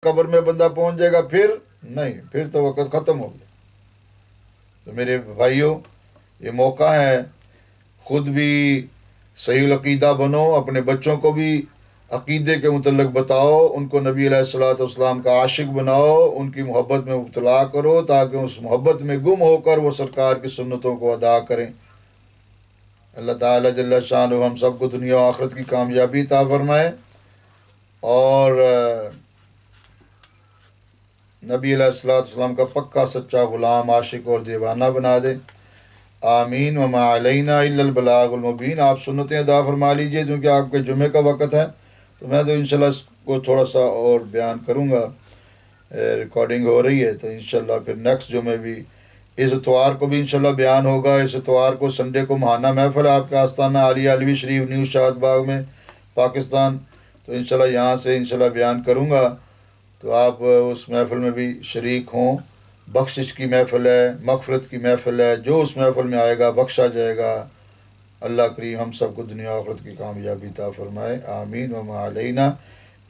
قبر میں بندہ پہنچ جائے گا، پھر نہیں، پھر تو وقت ختم ہو گیا۔ تو میرے بھائیوں، یہ موقع ہے، خود بھی صحیح العقیدہ بنو، اپنے بچوں کو بھی عقیدے کے متعلق بتاؤ، ان کو نبی علیہ الصلوۃ والسلام کا عاشق بناؤ، ان کی محبت میں مبتلا کرو، تاکہ اس محبت میں گم ہو کر وہ سرکار کی سنتوں کو ادا کریں۔ اللہ تعالیٰ جل شانہ ہم سب کو دنیا و آخرت کی کامیابی عطا فرمائے، اور نبی علیہ الصلوۃ والسلام کا پکا سچا غلام، عاشق اور دیوانہ بنا دے۔ آمین۔ وما علینا الا البلاغ المبین۔ آپ سنتیں ادا فرما لیجئے، کیونکہ آپ کے جمعے کا وقت ہے، تو میں تو انشاءاللہ اس کو تھوڑا سا اور بیان کروں گا، ریکارڈنگ ہو رہی ہے، تو انشاءاللہ پھر نیکسٹ جمعے بھی، اس اتوار کو بھی انشاءاللہ بیان ہوگا۔ اس اتوار کو سنڈے کو ماہانہ محفل ہے آپ کا آستانہ عالیہ علوی شریف نیو شاد باغ میں، پاکستان، تو انشاءاللہ یہاں سے انشاءاللہ بیان کروں گا، تو آپ اس محفل میں بھی شریک ہوں۔ بخشش کی محفل ہے، مغفرت کی محفل ہے، جو اس محفل میں آئے گا بخشا جائے گا۔ اللہ کریم ہم سب کو دنیا آخرت کی کامیابی عطا فرمائے، آمین۔ وما علینا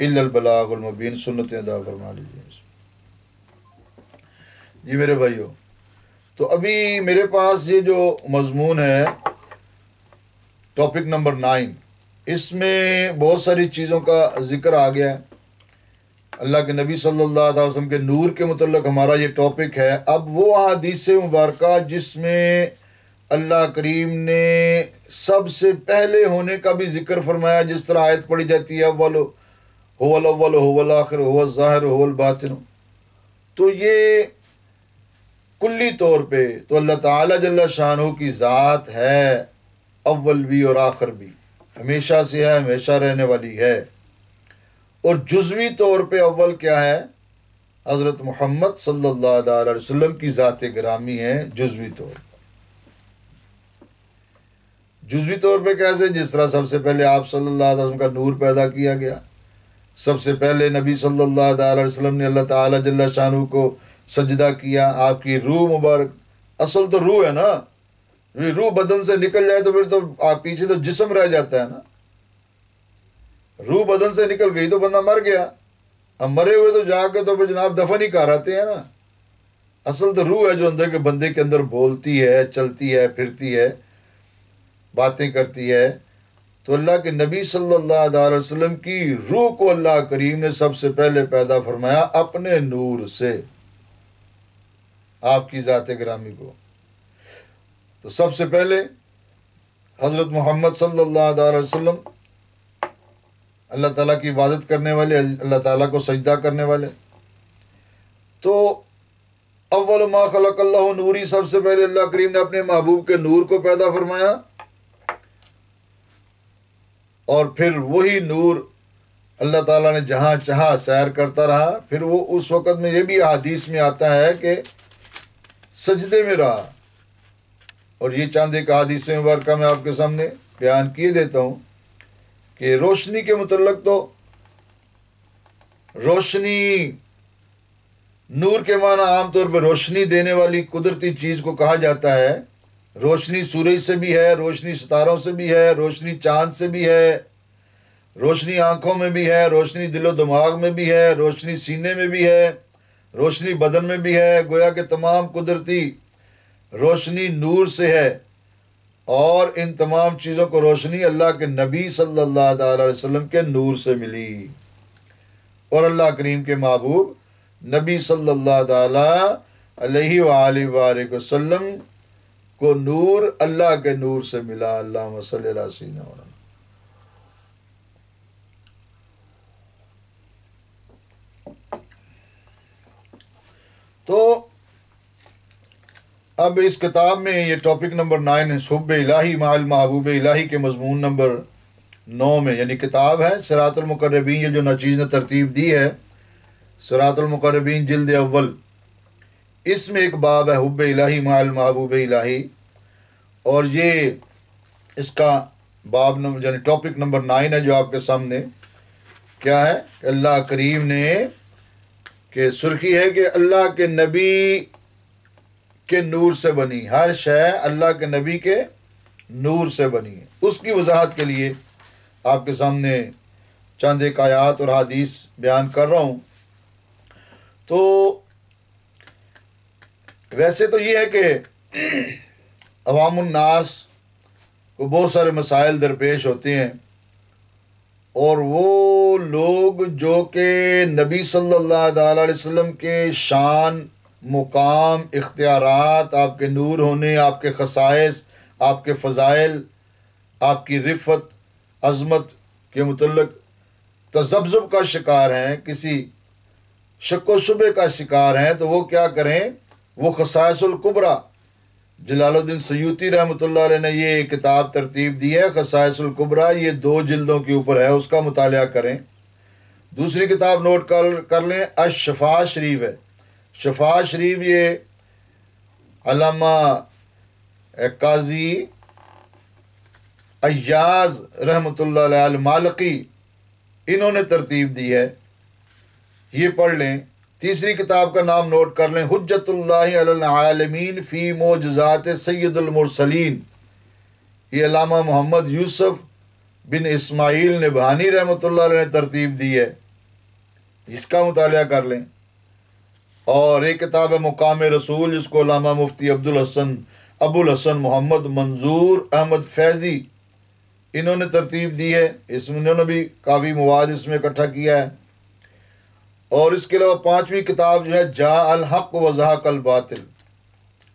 الا البلاغ المبین۔ سنتیں ادا فرما لیجیے۔ جی میرے بھائیو، تو ابھی میرے پاس یہ جو مضمون ہے ٹاپک نمبر 9، اس میں بہت ساری چیزوں کا ذکر آ گیا ہے۔ اللہ کے نبی صلی اللہ علیہ وسلم کے نور کے متعلق ہمارا یہ ٹاپک ہے۔ اب وہ حدیث مبارکہ جس میں اللہ کریم نے سب سے پہلے ہونے کا بھی ذکر فرمایا، جس طرح آیت پڑھی جاتی ہے اول هو الاول هو الاخر هو الظاہر هو الباطن، تو یہ کلی طور پہ تو اللہ تعالیٰ جل شانہ کی ذات ہے، اول بھی اور آخر بھی، ہمیشہ سے ہے، ہمیشہ رہنے والی ہے۔ اور جزوی طور پہ اول کیا ہے؟ حضرت محمد صلی اللہ علیہ وسلم کی ذات گرامی ہے، جزوی طور پہ۔ جزوی طور پہ کیسے؟ جس طرح سب سے پہلے آپ صلی اللہ علیہ وسلم کا نور پیدا کیا گیا، سب سے پہلے نبی صلی اللہ علیہ وسلم نے اللہ تعالیٰ جل شانہ کو سجدہ کیا، آپ کی روح مبارک، اصل تو روح ہے نا، روح بدن سے نکل جائے تو پھر تو آپ پیچھے تو جسم رہ جاتا ہے نا، روح بدن سے نکل گئی تو بندہ مر گیا، اب مرے ہوئے تو جا کے تو پھر جناب دفن ہی کراتے ہیں نا۔ اصل تو روح ہے جو اندر کے بندے کے اندر بولتی ہے، چلتی ہے، پھرتی ہے، باتیں کرتی ہے۔ تو اللہ کے نبی صلی اللہ علیہ وسلم کی روح کو اللہ کریم نے سب سے پہلے پیدا فرمایا اپنے نور سے، آپ کی ذات گرامی کو۔ تو سب سے پہلے حضرت محمد صلی اللہ علیہ وسلم اللہ تعالیٰ کی عبادت کرنے والے، اللہ تعالیٰ کو سجدہ کرنے والے، تو اول ما خلق اللہ نوری، سب سے پہلے اللہ کریم نے اپنے محبوب کے نور کو پیدا فرمایا، اور پھر وہی نور اللہ تعالیٰ نے جہاں چاہا سیر کرتا رہا۔ پھر وہ اس وقت میں یہ بھی حدیث میں آتا ہے کہ سجدے میں رہا، اور یہ چاند ایک حدیث مبارکہ میں آپ کے سامنے بیان کیے دیتا ہوں کہ روشنی کے متعلق تو روشنی، نور کے معنی عام طور پہ روشنی دینے والی قدرتی چیز کو کہا جاتا ہے۔ روشنی سورج سے بھی ہے، روشنی ستاروں سے بھی ہے، روشنی چاند سے بھی ہے، روشنی آنکھوں میں بھی ہے، روشنی دل و دماغ میں بھی ہے، روشنی سینے میں بھی ہے، روشنی بدن میں بھی ہے۔ گویا کہ تمام قدرتی روشنی نور سے ہے، اور ان تمام چیزوں کو روشنی اللہ کے نبی صلی اللہ علیہ وسلم کے نور سے ملی، اور اللہ کریم کے محبوب نبی صلی اللہ تعالیٰ علیہ وآلہ وآلہ وسلم کو نور اللہ کے نور سے ملا۔ اللہم صلی اللہ سیدنا مولانا۔ تو اب اس کتاب میں یہ ٹاپک نمبر 9 ہے، حب الہی مع المحبوب الہی کے مضمون نمبر 9 میں، یعنی کتاب ہے صراط المقربین، یہ جو ناچیز نے ترتیب دی ہے، صراط المقربین جلد اول، اس میں ایک باب ہے حب الہی مع المحبوب الہی، اور یہ اس کا باب نمبر یعنی ٹاپک نمبر 9 ہے جو آپ کے سامنے کیا ہے کہ اللہ کریم نے کہ سرخی ہے کہ اللہ کے نبی کے نور سے بنی، ہر شے اللہ کے نبی کے نور سے بنی ہے۔ اس کی وضاحت کے لیے آپ کے سامنے چند ایک آیات اور حدیث بیان کر رہا ہوں، تو ویسے تو یہ ہے کہ عوام الناس کو بہت سارے مسائل درپیش ہوتے ہیں، اور وہ لوگ جو کہ نبی صلی اللہ تعالیٰ علیہ وسلم کے شان، مقام، اختیارات، آپ کے نور ہونے، آپ کے خصائص، آپ کے فضائل، آپ کی رفت، عظمت کے متعلق تذبذب کا شکار ہیں، کسی شک و شبے کا شکار ہیں، تو وہ کیا کریں؟ وہ خصائص الکبریٰ، جلال الدین سیوطی رحمۃ اللہ علیہ نے یہ کتاب ترتیب دی ہے، خصائص الکبریٰ، یہ 2 جلدوں کے اوپر ہے، اس کا مطالعہ کریں۔ دوسری کتاب نوٹ کر لیں، الشفا شریف ہے۔ شفا شریف یہ علامہ قاضی ایاز رحمۃ اللہ علیہ المالکی انہوں نے ترتیب دی ہے، یہ پڑھ لیں۔ تیسری کتاب کا نام نوٹ کر لیں، حجت اللہ علی العالمین فی معجزات سید المرسلین، یہ علامہ محمد یوسف بن اسماعیل نبہانی رحمۃ اللہ علیہ نے ترتیب دی ہے، اس کا مطالعہ کر لیں۔ اور ایک کتاب ہے مقام رسول، جس کو علامہ مفتی ابو الحسن محمد منظور احمد فیضی انہوں نے ترتیب دی ہے، اس میں انہوں نے بھی کافی مواد اس میں اکٹھا کیا ہے۔ اور اس کے علاوہ 5ویں کتاب جو ہے جاء الحق وزہق الباطل،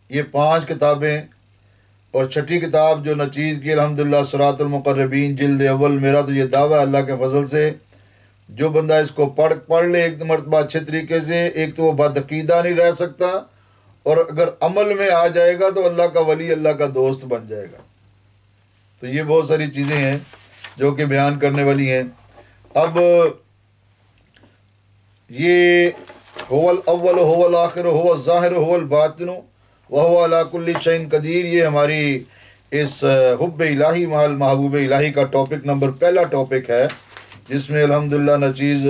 یہ 5 کتابیں، اور 6ٹھی کتاب جو نچیز کی الحمدللہ صراط المقربین جلد اول، میرا تو یہ دعویٰ اللہ کے فضل سے جو بندہ اس کو پڑھ لے ایک مرتبہ اچھے طریقے سے، ایک تو وہ بدعقیدہ نہیں رہ سکتا، اور اگر عمل میں آ جائے گا تو اللہ کا ولی، اللہ کا دوست بن جائے گا۔ تو یہ بہت ساری چیزیں ہیں جو کہ بیان کرنے والی ہیں۔ اب یہ هو الاول هو الاخر هو الظاہر هو الباطن وهو على كل شيء قدیر، یہ ہماری اس حب الہی مال محبوب الہی کا پہلا ٹاپک ہے، جس میں الحمدللہ نچیز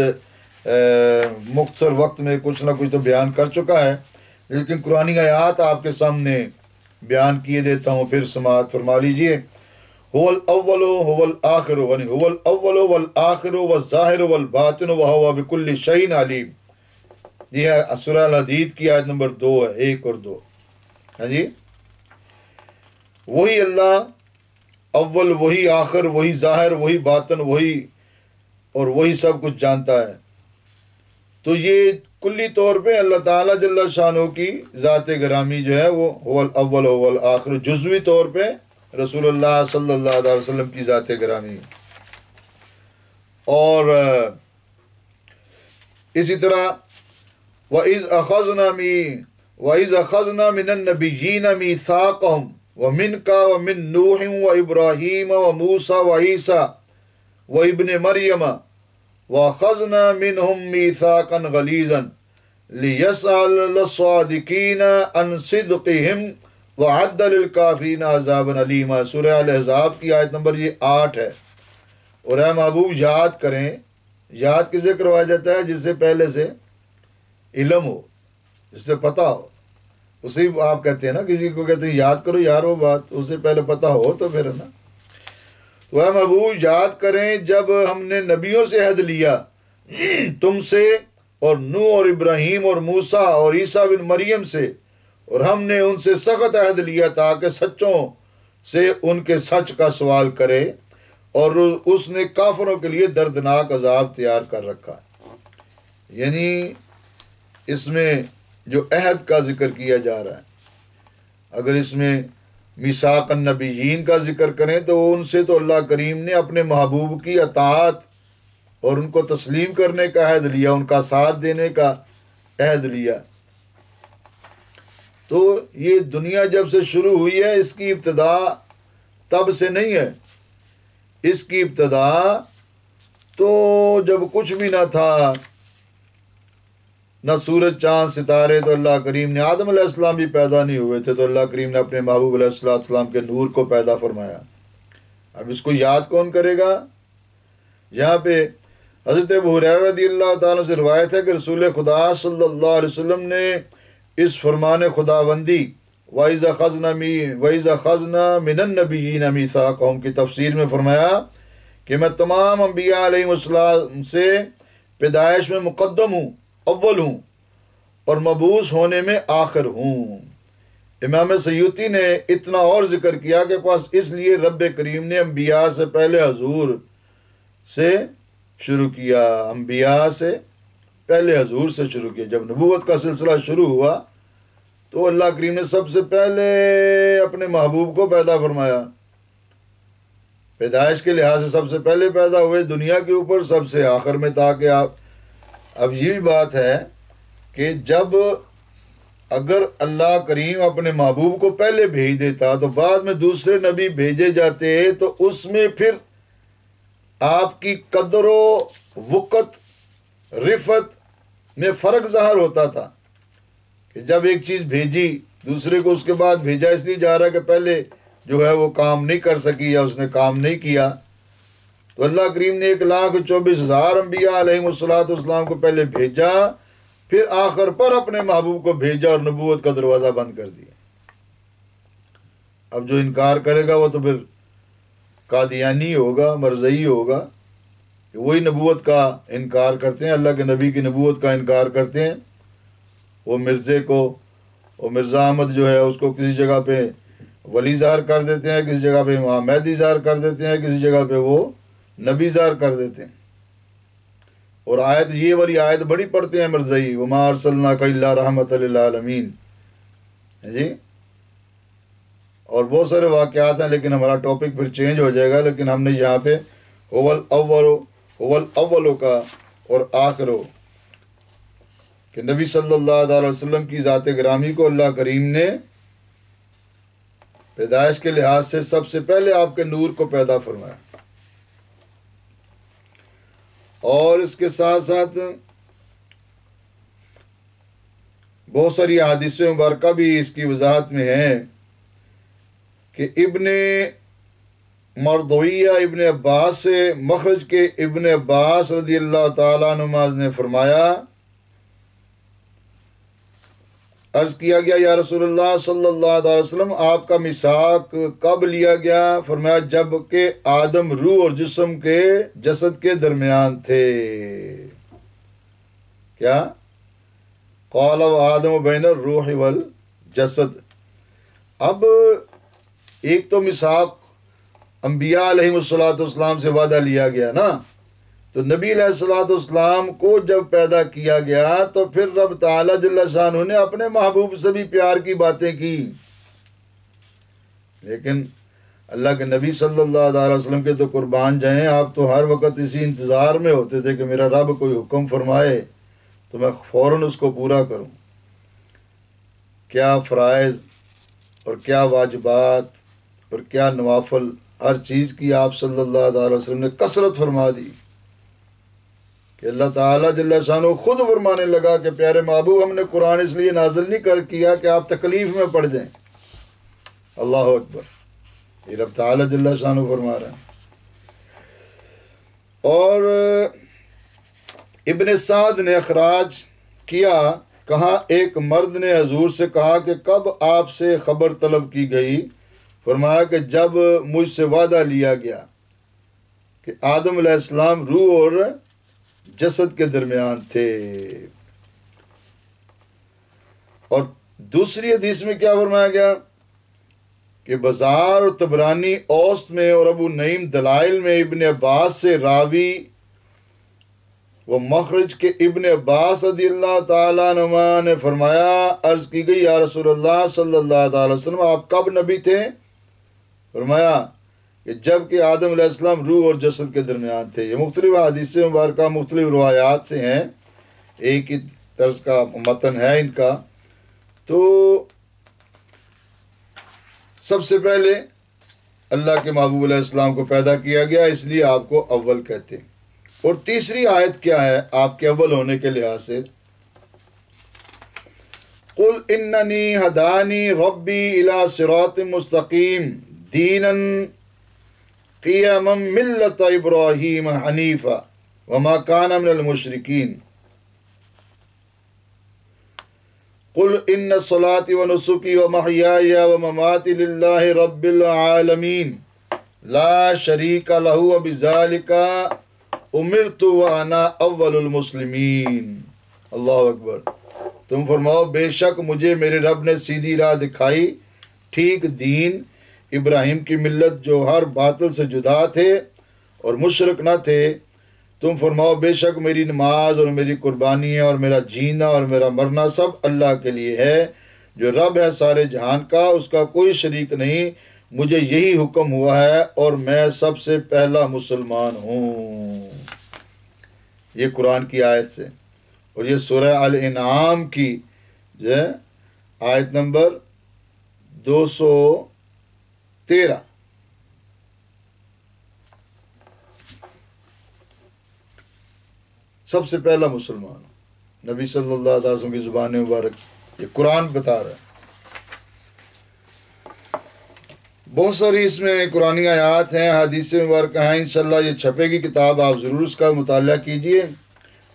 مختصر وقت میں کچھ نہ کچھ تو بیان کر چکا ہے، لیکن قرآنی آیات آپ کے سامنے بیان کیے دیتا ہوں، پھر سماعت فرما لیجئے۔ هو الاول هو الاخر، یعنی هو الاول والآخر والظاہر والباطن وهو بكل شيء علیم، یہ ہے سورہ الحدید کی آیت نمبر 2 ہے، 1 اور 2۔ ہاں جی، وہی اللہ اول، وہی آخر، وہی ظاہر، وہی باطن، وہی اور وہی سب کچھ جانتا ہے۔ تو یہ کلی طور پہ اللہ تعالیٰ جل شانہ کی ذات گرامی جو ہے وہ هو الاول هو الاخر، جزوی طور پہ رسول اللہ صلی اللہ علیہ وسلم کی ذات گرامی۔ اور اسی طرح وَإِذْ أَخَذْنَا مِنَ النَّبِيِّينَ مِيثَاقَهُمْ وَمِنْكَ وَمِنْ نُوحٍ وَإِبْرَاهِيمَ وَمُوسَى وَعِيسَى وَابْنِ مَرْيَمَ وَأَخَذْنَا مِنْهُمْ مِيثَاقًا غَلِيظًا لِيَسْأَلَ الصَّادِقِينَ عَنْ صِدْقِهِمْ وَعَدَّ لِلْكَافِرِينَ عَذَابًا أَلِيمًا، سورہ الاحزاب کی آیت نمبر یہ 8 ہے۔ اور اے محبوب یاد کریں، یاد کسے کروایا جاتا ہے؟ جس سے پہلے سے علم ہو، جس سے پتہ ہو، اسی آپ کہتے ہیں نا، کسی کو کہتے ہیں یاد کرو یار وہ بات، اس سے پہلے پتہ ہو تو پھر نا۔ تو اے محبوب یاد کریں جب ہم نے نبیوں سے عہد لیا تم سے، اور نوح اور ابراہیم اور موسیٰ اور عیسیٰ بن مریم سے، اور ہم نے ان سے سخت عہد لیا تاکہ سچوں سے ان کے سچ کا سوال کرے، اور اس نے کافروں کے لیے دردناک عذاب تیار کر رکھا۔ یعنی اس میں جو عہد کا ذکر کیا جا رہا ہے، اگر اس میں میثاق النبیین کا ذکر کریں تو ان سے تو اللہ کریم نے اپنے محبوب کی اطاعت اور ان کو تسلیم کرنے کا عہد لیا، ان کا ساتھ دینے کا عہد لیا۔ تو یہ دنیا جب سے شروع ہوئی ہے، اس کی ابتدا تب سے نہیں ہے، اس کی ابتدا تو جب کچھ بھی نہ تھا، نہ سورج چاند ستارے، تو اللہ کریم نے آدم علیہ السلام بھی پیدا نہیں ہوئے تھے، تو اللہ کریم نے اپنے محبوب علیہ السلام کے نور کو پیدا فرمایا۔ اب اس کو یاد کون کرے گا؟ یہاں پہ حضرت ابو ہریرہ رضی اللہ تعالیٰ سے روایت ہے کہ رسول خدا صلی اللہ علیہ وسلم نے اس فرمان خداوندی وَإِذْ أَخَذْنَا مِنَ النَّبِيِّينَ مِيثَاقَهُمْ کی تفسیر میں فرمایا کہ میں تمام انبیاء علیہ السلام سے پیدائش میں مقدم ہوں، اول ہوں، اور مبعوث ہونے میں آخر ہوں۔ امام سیوطی نے اتنا اور ذکر کیا کہ پس اس لیے رب کریم نے انبیاء سے پہلے حضور سے شروع کیا، انبیاء سے پہلے حضور سے شروع کیا۔ جب نبوت کا سلسلہ شروع ہوا تو اللہ کریم نے سب سے پہلے اپنے محبوب کو پیدا فرمایا، پیدائش کے لحاظ سے سب سے پہلے پیدا ہوئے دنیا کے اوپر، سب سے آخر میں، تاکہ آپ اب یہ بھی بات ہے کہ جب اگر اللہ کریم اپنے محبوب کو پہلے بھیج دیتا تو بعد میں دوسرے نبی بھیجے جاتے تو اس میں پھر آپ کی قدر و وقت رفت میں فرق ظاہر ہوتا تھا کہ جب ایک چیز بھیجی دوسرے کو اس کے بعد بھیجا اس لیے جا رہا کہ پہلے جو ہے وہ کام نہیں کر سکی یا اس نے کام نہیں کیا، تو اللہ کریم نے 1,24,000 انبیاء علیہم الصلوۃ کو پہلے بھیجا، پھر آخر پر اپنے محبوب کو بھیجا اور نبوت کا دروازہ بند کر دیا۔ اب جو انکار کرے گا وہ تو پھر قادیانی ہوگا، مرزئی ہوگا، کہ وہی نبوت کا انکار کرتے ہیں، اللہ کے نبی کی نبوت کا انکار کرتے ہیں۔ وہ مرزے کو، وہ مرزا احمد جو ہے اس کو کسی جگہ پہ ولی ظاہر کر دیتے ہیں، کسی جگہ پہ امام مہدی ظاہر کر دیتے ہیں، کسی جگہ پہ وہ نبی ظاہر کر دیتے ہیں، اور آیت یہ والی آیت بڑی پڑھتے ہیں مرزئی، وما ارسلناک الا رحمۃ للعالمین، جی، اور بہت سارے واقعات ہیں، لیکن ہمارا ٹاپک پھر چینج ہو جائے گا۔ لیکن ہم نے یہاں پہ اول کا اور آخر ہو کہ نبی صلی اللہ علیہ وسلم کی ذات گرامی کو اللہ کریم نے پیدائش کے لحاظ سے سب سے پہلے آپ کے نور کو پیدا فرمایا، اور اس کے ساتھ ساتھ بہت ساری احادیث مبارکہ بھی اس کی وضاحت میں ہیں کہ ابن مردویہ ابن عباس سے مخرج کے ابن عباس رضی اللہ تعالیٰ عنہ نے فرمایا، عرض کیا گیا یا رسول اللہ صلی اللہ علیہ وسلم آپ کا میثاق کب لیا گیا؟ فرمایا جب کہ آدم روح اور جسم کے جسد کے درمیان تھے۔ کیا؟ قال آدم بین الروح والجسد۔ اب ایک تو میثاق انبیاء علیہ الصلوۃ سے وعدہ لیا گیا نا، تو نبی علیہ السلام کو جب پیدا کیا گیا تو پھر رب تعالیٰ جل شانہ نے اپنے محبوب سے بھی پیار کی باتیں کی، لیکن اللہ کے نبی صلی اللہ علیہ وسلم کے تو قربان جائیں، آپ تو ہر وقت اسی انتظار میں ہوتے تھے کہ میرا رب کوئی حکم فرمائے تو میں فوراً اس کو پورا کروں۔ کیا فرائض اور کیا واجبات اور کیا نوافل، ہر چیز کی آپ صلی اللہ علیہ وسلم نے کثرت فرما دی کہ اللہ تعالیٰ جل شانہ خود فرمانے لگا کہ پیارے محبوب ہم نے قرآن اس لیے نازل نہیں کیا کہ آپ تکلیف میں پڑ جائیں۔ اللہ اکبر، یہ رب تعالیٰ جل شانہ فرما رہا ہے۔ اور ابن سعد نے اخراج کیا، کہا ایک مرد نے حضور سے کہا کہ کب آپ سے خبر طلب کی گئی؟ فرمایا کہ جب مجھ سے وعدہ لیا گیا کہ آدم علیہ السلام روح اور جسد کے درمیان تھے۔ اور دوسری حدیث میں کیا فرمایا گیا کہ بزار اور طبرانی اوسط میں اور ابو نعیم دلائل میں ابن عباس سے راوی وہ مخرج کے ابن عباس رضی اللہ تعالیٰ عنہ نے فرمایا، عرض کی گئی یا رسول اللہ صلی اللہ علیہ وسلم آپ کب نبی تھے؟ فرمایا کہ جب کہ آدم علیہ السلام روح اور جسد کے درمیان تھے۔ یہ مختلف حدیث مبارکہ مختلف روایات سے ہیں، ایک ہی طرز کا متن ہے ان کا۔ تو سب سے پہلے اللہ کے محبوب علیہ السلام کو پیدا کیا گیا، اس لیے آپ کو اول کہتے ہیں۔ اور تیسری آیت کیا ہے آپ کے اول ہونے کے لحاظ سے؟ قل اننی ہدانی ربی الی صراط مستقیم دینا قیما ملت ابراہیم حنیفا وما کان من المشرکین قل ان صلاتي ونسكي ومحياي ومماتي لله رب العالمین لا شریک له وبذلك امرت وانا اول المسلمین۔ اللہ اکبر۔ تم فرماؤ بے شک مجھے میرے رب نے سیدھی راہ دکھائی، ٹھیک دین ابراہیم کی ملت جو ہر باطل سے جدا تھے اور مشرک نہ تھے۔ تم فرماؤ بے شک میری نماز اور میری قربانی اور میرا جینا اور میرا مرنا سب اللہ کے لیے ہے، جو رب ہے سارے جہان کا، اس کا کوئی شریک نہیں۔ مجھے یہی حکم ہوا ہے اور میں سب سے پہلا مسلمان ہوں۔ یہ قرآن کی آیت سے، اور یہ سورہ الانعام کی جو ہے آیت نمبر 213۔ سب سے پہلا مسلمان ہوں، نبی صلی اللہ علیہ وسلم کی زبان مبارک سے یہ قرآن بتا رہا ہے۔ بہت ساری اس میں قرآنی آیات ہیں، حدیث مبارکہ ہیں، انشاءاللہ یہ چھپے گی کتاب، آپ ضرور اس کا مطالعہ کیجئے۔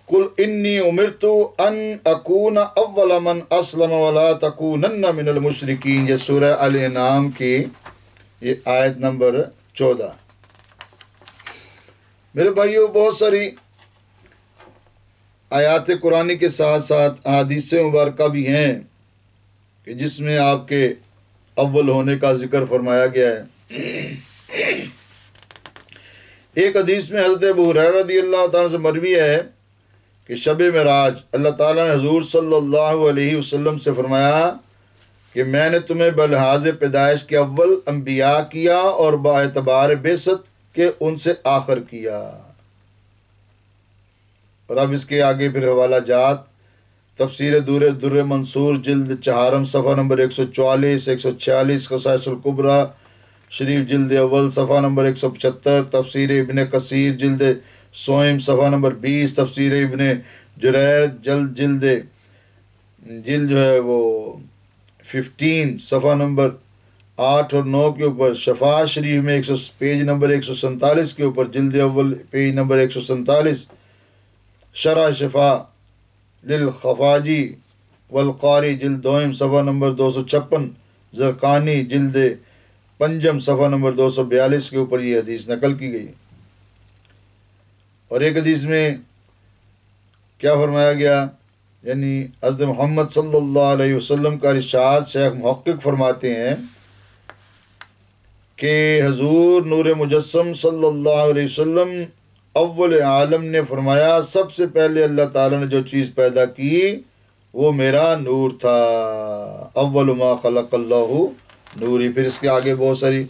قل انی امرت ان اکون اول من اسلم ولا تکونن من المشرکین، یہ سورہ الانعام کی یہ آیت نمبر 14۔ میرے بھائیوں، بہت ساری آیات قرآنی کے ساتھ ساتھ احادیث مبارکہ بھی ہیں کہ جس میں آپ کے اول ہونے کا ذکر فرمایا گیا ہے۔ ایک حدیث میں حضرت ابو ہریرہ رضی اللہ تعالیٰ سے مروی ہے کہ شب معراج اللہ تعالیٰ نے حضور صلی اللہ علیہ وسلم سے فرمایا کہ میں نے تمہیں بلحاظ پیدائش کے اول انبیاء کیا اور باعتبار بعثت کے ان سے آخر کیا۔ اور اب اس کے آگے پھر حوالہ جات، تفسیر در منصور جلد 4 صفحہ نمبر 144 146، خصائص الکبریٰ شریف جلد اول صفحہ نمبر 175، تفسیر ابن کثیر جلد سوئم صفحہ نمبر 20، تفسیر ابن جریر جلد جو ہے وہ 15 صفحہ نمبر 8 اور 9 کے اوپر، شفاء شریف میں پیج نمبر 147 کے اوپر، جلد اول پیج نمبر 147، شرح شفاء للخفاجی والقاری جلد دوئم صفحہ نمبر 256، زرقانی جلد پنجم صفحہ نمبر 242 کے اوپر یہ حدیث نقل کی گئی۔ اور ایک حدیث میں کیا فرمایا گیا، یعنی حضرت محمد صلی اللہ علیہ وسلم کا ارشاد، شیخ محقق فرماتے ہیں کہ حضور نور مجسم صلی اللہ علیہ وسلم اول عالم نے فرمایا سب سے پہلے اللہ تعالیٰ نے جو چیز پیدا کی وہ میرا نور تھا، اول ما خلق اللہ نوری۔ پھر اس کے آگے بہت ساری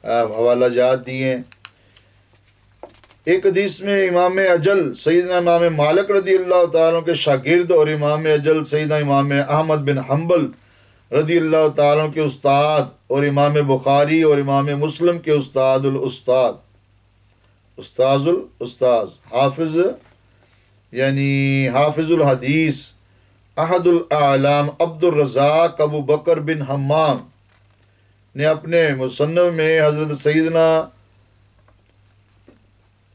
حوالہ جات دیے ہیں۔ ایک حدیث میں امام اجل سیدنا امام مالک رضی اللہ تعالیٰ کے شاگرد اور امام اجل سیدنا امام احمد بن حنبل رضی اللہ تعالیٰ کے استاد اور امام بخاری اور امام مسلم کے استاد حافظ، یعنی حافظ الحدیث احد الاعلام عبد الرزاق ابو بکر بن حمام نے اپنے مصنف میں حضرت سیدنا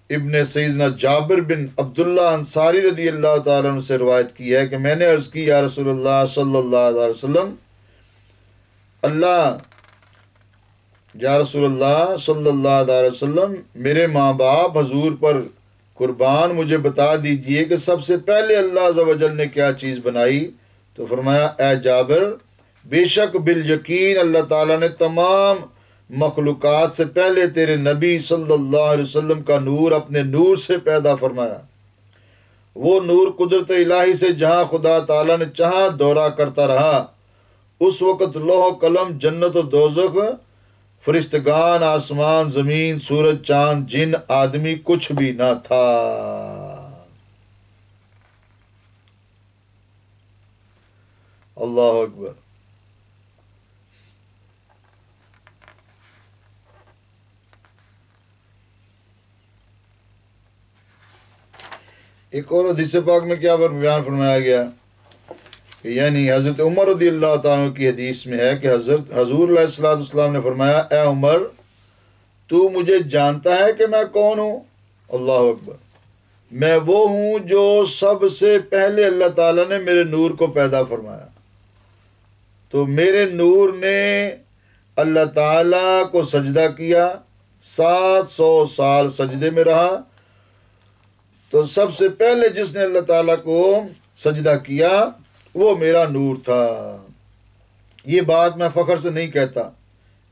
ابن سیدنا جابر بن عبداللہ انصاری رضی اللہ تعالیٰ عنہ سے روایت کی ہے کہ میں نے عرض کی یا رسول اللہ صلی اللہ علیہ وسلم، یا رسول اللہ صلی اللہ علیہ وسلم، میرے ماں باپ حضور پر قربان، مجھے بتا دیجئے کہ سب سے پہلے اللہ عز و جل نے کیا چیز بنائی؟ تو فرمایا اے جابر، بے شک بالیقین اللہ تعالیٰ نے تمام مخلوقات سے پہلے تیرے نبی صلی اللہ علیہ وسلم کا نور اپنے نور سے پیدا فرمایا۔ وہ نور قدرت الہی سے جہاں خدا تعالیٰ نے چاہا دورہ کرتا رہا۔ اس وقت لوح و قلم، جنت و دوزخ، فرشتگان، آسمان، زمین، سورج، چاند، جن، آدمی کچھ بھی نہ تھا۔ اللہ اکبر۔ ایک اور حدیث پاک میں کیا بیان فرمایا گیا کہ یعنی حضرت عمر رضی اللہ تعالیٰ کی حدیث میں ہے کہ حضور علیہ السلام نے فرمایا اے عمر، تو مجھے جانتا ہے کہ میں کون ہوں؟ اللہ اکبر۔ میں وہ ہوں جو سب سے پہلے اللہ تعالیٰ نے میرے نور کو پیدا فرمایا۔ تو میرے نور نے اللہ تعالیٰ کو سجدہ کیا، 700 سال سجدے میں رہا۔ تو سب سے پہلے جس نے اللہ تعالیٰ کو سجدہ کیا وہ میرا نور تھا۔ یہ بات میں فخر سے نہیں کہتا،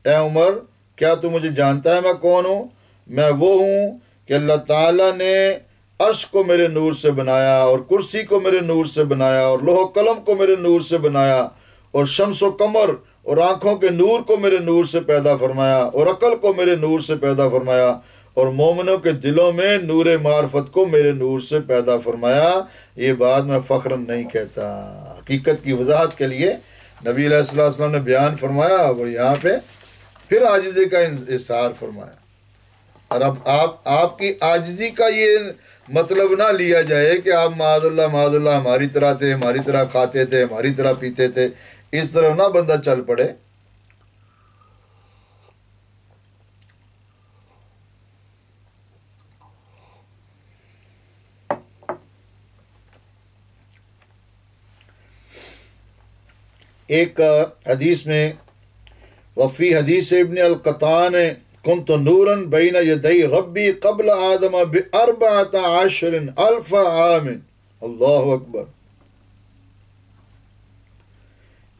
اے عمر کیا تو مجھے جانتا ہے میں کون ہوں؟ میں وہ ہوں کہ اللہ تعالیٰ نے عرش کو میرے نور سے بنایا، اور کرسی کو میرے نور سے بنایا، اور لوح و قلم کو میرے نور سے بنایا، اور شمس و قمر اور آنکھوں کے نور کو میرے نور سے پیدا فرمایا، اور عقل کو میرے نور سے پیدا فرمایا، اور مومنوں کے دلوں میں نور معرفت کو میرے نور سے پیدا فرمایا۔ یہ بات میں فخراً نہیں کہتا، حقیقت کی وضاحت کے لیے نبی علیہ السلام نے بیان فرمایا، اور یہاں پہ پھر عاجزی کا اظہار فرمایا۔ اور اب آپ کی عاجزی کا یہ مطلب نہ لیا جائے کہ آپ معاذ اللہ ہماری طرح تھے، ہماری طرح کھاتے تھے، ہماری طرح پیتے تھے، اس طرح نہ بندہ چل پڑے۔ ایک حدیث میں وفی حدیث ابن القطان کنت نورا بین یدی ربی قبل آدم باربعۃ عشر الف عام۔ اللہ اکبر۔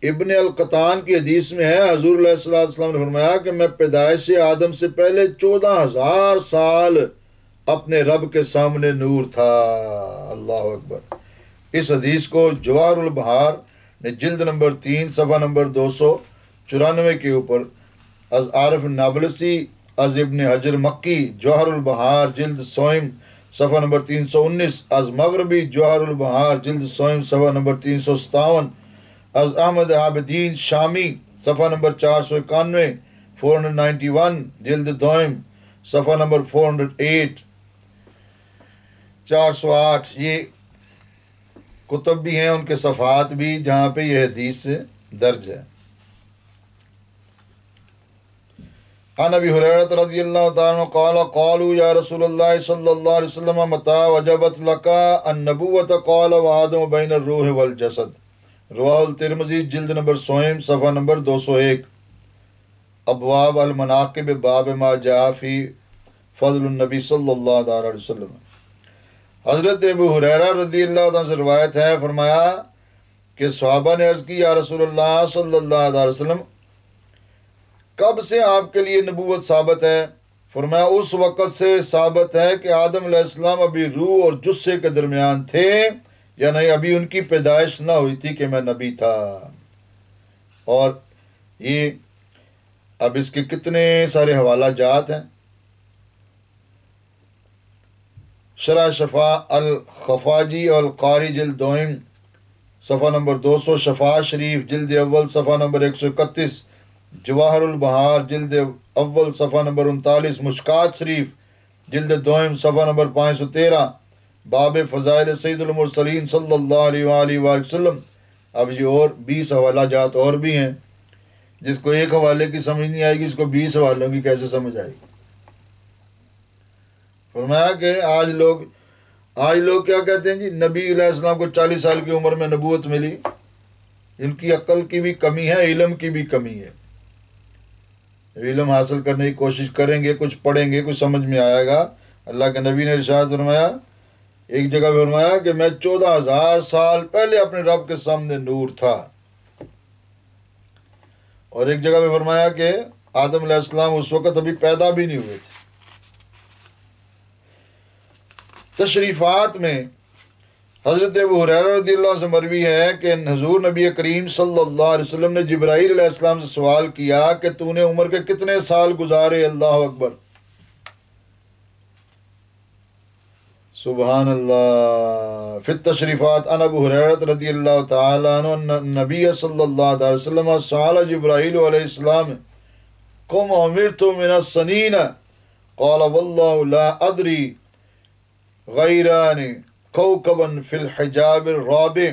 ابن القطان کی حدیث میں ہے، حضور علیہ السلام نے فرمایا کہ میں پیدائش آدم سے پہلے 14,000 سال اپنے رب کے سامنے نور تھا۔ اللہ اکبر۔ اس حدیث کو جواہر البحار نے جلد نمبر 3 صفحہ نمبر 294 کے اوپر، از عارف نابلسی از ابن حجر مکی جواہر البحار جلد سوئم صفحہ نمبر 319، از مغربی جواہر البحار جلد سوئم صفحہ نمبر 357، از احمد عابدین شامی صفحہ نمبر 491 491 جلد دوئم صفحہ نمبر 408 408۔ یہ کتب بھی ہیں، ان کے صفحات بھی، جہاں پہ یہ حدیث درج ہے۔ عن ابی ہریرہ رضی اللہ تعالیٰ عنہ قال قالوا یا رسول اللہ صلی اللہ علیہ وسلم متى وجبت لك النبوۃ قال وآدم بین الروح والجسد۔ رواہ الترمذی جلد نمبر سوئم صفحہ نمبر 201۔ ابواب المناقب باب ما جاء فی فضل النبی صلی اللہ علیہ وسلم۔ حضرت ابو ہریرہ رضی اللہ عنہ سے روایت ہے، فرمایا کہ صحابہ نے عرض کی یا رسول اللہ صلی اللہ علیہ وسلم کب سے آپ کے لیے نبوت ثابت ہے؟ فرمایا اس وقت سے ثابت ہے کہ آدم علیہ السلام ابھی روح اور جثے کے درمیان تھے یا نہیں، ابھی ان کی پیدائش نہ ہوئی تھی کہ میں نبی تھا۔ اور یہ اب اس کے کتنے سارے حوالہ جات ہیں۔ شرح شفا الخفاجی اور القاری جلد دوئم صفحہ نمبر 200، شفا شریف جلد اول صفحہ نمبر 131، جواہر البحار جلد اول صفحہ نمبر 39، مشکات شریف جلد دوئم صفحہ نمبر 513، باب فضائل سید المرسلین صلی اللہ علیہ وآلہ وسلم۔ اب یہ اور 20 حوالہ جات اور بھی ہیں، جس کو ایک حوالے کی سمجھ نہیں آئے گی اس کو 20 حوالوں کی کیسے سمجھ آئے گی۔ فرمایا کہ آج لوگ کیا کہتے ہیں جی، نبی علیہ السلام کو 40 سال کی عمر میں نبوت ملی۔ ان کی عقل کی بھی کمی ہے، علم کی بھی کمی ہے۔ علم حاصل کرنے کی کوشش کریں گے، کچھ پڑھیں گے، کچھ سمجھ میں آئے گا۔ اللہ کے نبی نے ارشاد فرمایا، ایک جگہ پہ فرمایا کہ میں 14,000 سال پہلے اپنے رب کے سامنے نور تھا، اور ایک جگہ پہ فرمایا کہ آدم علیہ السلام اس وقت ابھی پیدا بھی نہیں ہوئے تھے۔ تشریفات میں حضرت ابو ہریرہ رضی اللہ عنہ سے مروی ہے کہ حضور نبی کریم صلی اللہ علیہ وسلم نے جبرائیل علیہ السلام سے سوال کیا کہ تو نے عمر کے کتنے سال گزارے؟ اللہ اکبر، سبحان اللہ۔ فی التشریفات عن ابو ہریرہ رضی اللہ تعالی عنہ ان النبی صلی اللہ علیہ وسلم سأل جبرائیل علیہ السلام کم عمرت من السنین قال واللہ لا ادری غیران کوكبا فی الحجاب الرابع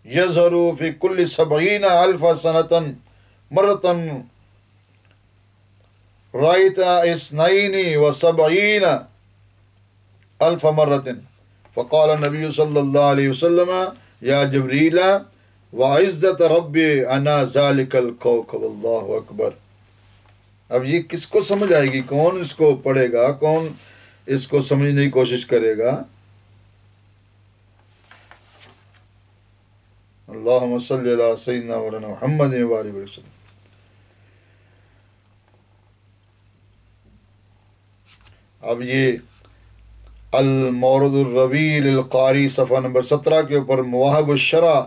یظہر فی کل 70 الف سنة مرتا رأیت 72 الف مرة فقال النبی صلی اللہ علیہ وسلم یا جبریل وعزت رب انا ذلك الكوكب۔ اللہ اکبر۔ اب یہ کس کو سمجھ آئے گی؟ کون اس کو پڑھے گا؟ کون اس کو سمجھنے کی کوشش کرے گا؟ اللہم صلی علی سیدنا مولانا محمد و آلہ وسلم۔ اب یہ المورد الربیع للقاری صفحہ نمبر 17 کے اوپر مواہب الشرع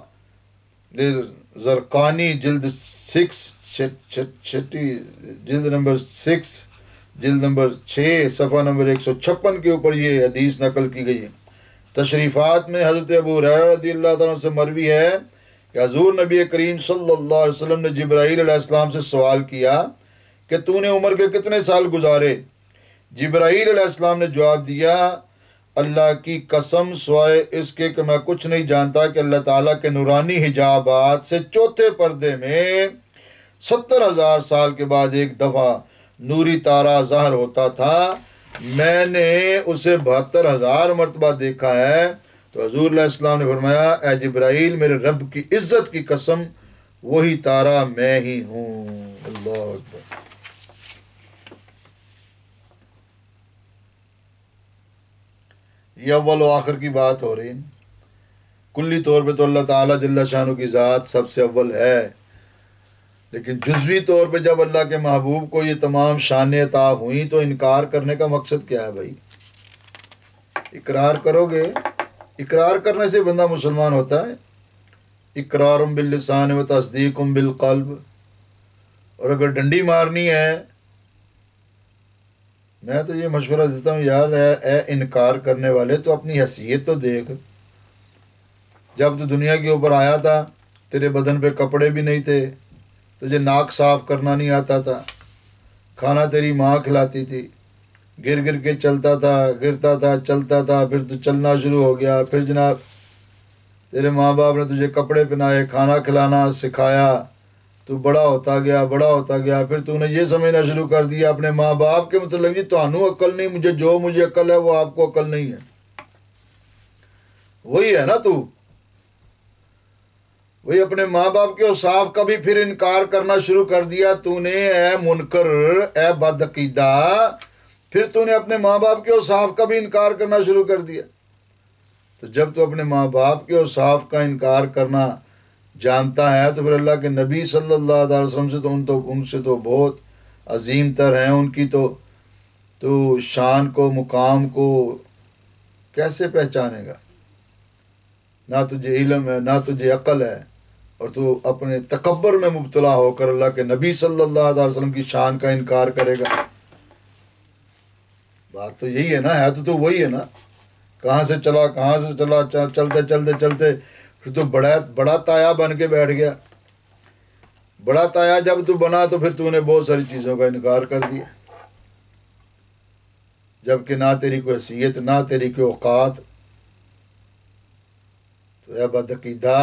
زرقانی جلد 6 جلد نمبر 6 جلد نمبر 6 صفحہ نمبر 156 کے اوپر یہ حدیث نقل کی گئی ہے۔ تشریفات میں حضرت ابو ہریرہ رضی اللہ تعالیٰ سے مروی ہے کہ حضور نبی کریم صلی اللہ علیہ وسلم نے جبرائیل علیہ السلام سے سوال کیا کہ تو نے عمر کے کتنے سال گزارے؟ جبرائیل علیہ السلام نے جواب دیا، اللہ کی قسم سوائے اس کے کہ میں کچھ نہیں جانتا کہ اللہ تعالیٰ کے نورانی حجابات سے چوتھے پردے میں 70,000 سال کے بعد ایک دفعہ نوری تارہ ظاہر ہوتا تھا، میں نے اسے 72,000 مرتبہ دیکھا ہے۔ تو حضور علیہ السلام نے فرمایا، اے جبرائیل میرے رب کی عزت کی قسم وہی تارہ میں ہی ہوں۔ اللہ اکبر۔ یہ اول و آخر کی بات ہو رہی ہے۔ کلی طور پہ تو اللہ تعالیٰ جل شانہ کی ذات سب سے اول ہے، لیکن جزوی طور پہ جب اللہ کے محبوب کو یہ تمام شانیں عطا ہوئیں تو انکار کرنے کا مقصد کیا ہے بھائی؟ اقرار کرو گے، اقرار کرنے سے بندہ مسلمان ہوتا ہے۔ اقرار باللسان و تصدیق بالقلب۔ اور اگر ڈنڈی مارنی ہے، میں تو یہ مشورہ دیتا ہوں یار، اے انکار کرنے والے تو اپنی حیثیت تو دیکھ۔ جب تو دنیا کے اوپر آیا تھا تیرے بدن پہ کپڑے بھی نہیں تھے، تجھے ناک صاف کرنا نہیں آتا تھا، کھانا تیری ماں کھلاتی تھی، گر گر کے چلتا تھا، گرتا تھا، چلتا تھا، پھر تو چلنا شروع ہو گیا، پھر جناب تیرے ماں باپ نے تجھے کپڑے پہنائے، کھانا کھلانا سکھایا، تو بڑا ہوتا گیا، بڑا ہوتا گیا، پھر تو نے یہ سمجھنا شروع کر دیا اپنے ماں باپ کے متعلق، جی تانوں عقل نہیں، مجھے عقل ہے وہ آپ کو عقل نہیں ہے۔ وہی ہے نا تو، وہی اپنے ماں باپ کے اوصاف کا بھی پھر انکار کرنا شروع کر دیا تو نے، اے منکر، اے بدعقیدہ، پھر تو نے اپنے ماں باپ کے اوصاف کا بھی انکار کرنا شروع کر دیا۔ تو جب تو اپنے ماں باپ کے اوصاف کا انکار کرنا جانتا ہے تو پھر اللہ کے نبی صلی اللہ علیہ وسلم سے ان سے تو بہت عظیم تر ہیں، ان کی تو شان کو، مقام کو کیسے پہچانے گا؟ نہ تجھے علم ہے، نہ تجھے عقل ہے، اور تو اپنے تکبر میں مبتلا ہو کر اللہ کے نبی صلی اللہ علیہ وسلم کی شان کا انکار کرے گا۔ بات تو یہی ہے نا، ہے تو وہی ہے نا، کہاں سے چلا چلتے چلتے چلتے پھر تو بڑا تایا بن کے بیٹھ گیا۔ بڑا تایا جب تو بنا تو پھر تو نے بہت ساری چیزوں کا انکار کر دیا، جبکہ نہ تیری کوئی حیثیت، نہ تیری کوئی اوقات۔ تو اے بدعقیدہ،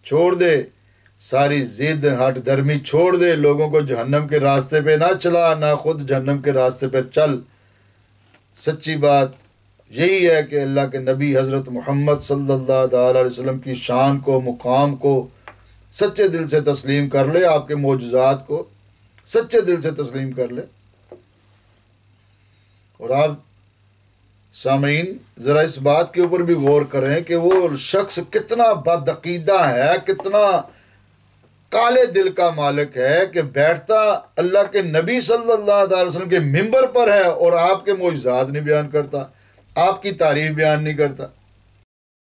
چھوڑ دے ساری ضد، ہٹ دھرمی چھوڑ دے، لوگوں کو جہنم کے راستے پہ نہ چلا، نہ خود جہنم کے راستے پہ چل۔ سچی بات یہی ہے کہ اللہ کے نبی حضرت محمد صلی اللہ تعالی علیہ وسلم کی شان کو، مقام کو سچے دل سے تسلیم کر لے، آپ کے معجزات کو سچے دل سے تسلیم کر لے۔ اور آپ سامعین ذرا اس بات کے اوپر بھی غور کریں کہ وہ شخص کتنا بدعقیدہ ہے، کتنا کالے دل کا مالک ہے کہ بیٹھتا اللہ کے نبی صلی اللہ علیہ وسلم کے ممبر پر ہے اور آپ کے معجزات نہیں بیان کرتا، آپ کی تعریف بیان نہیں کرتا۔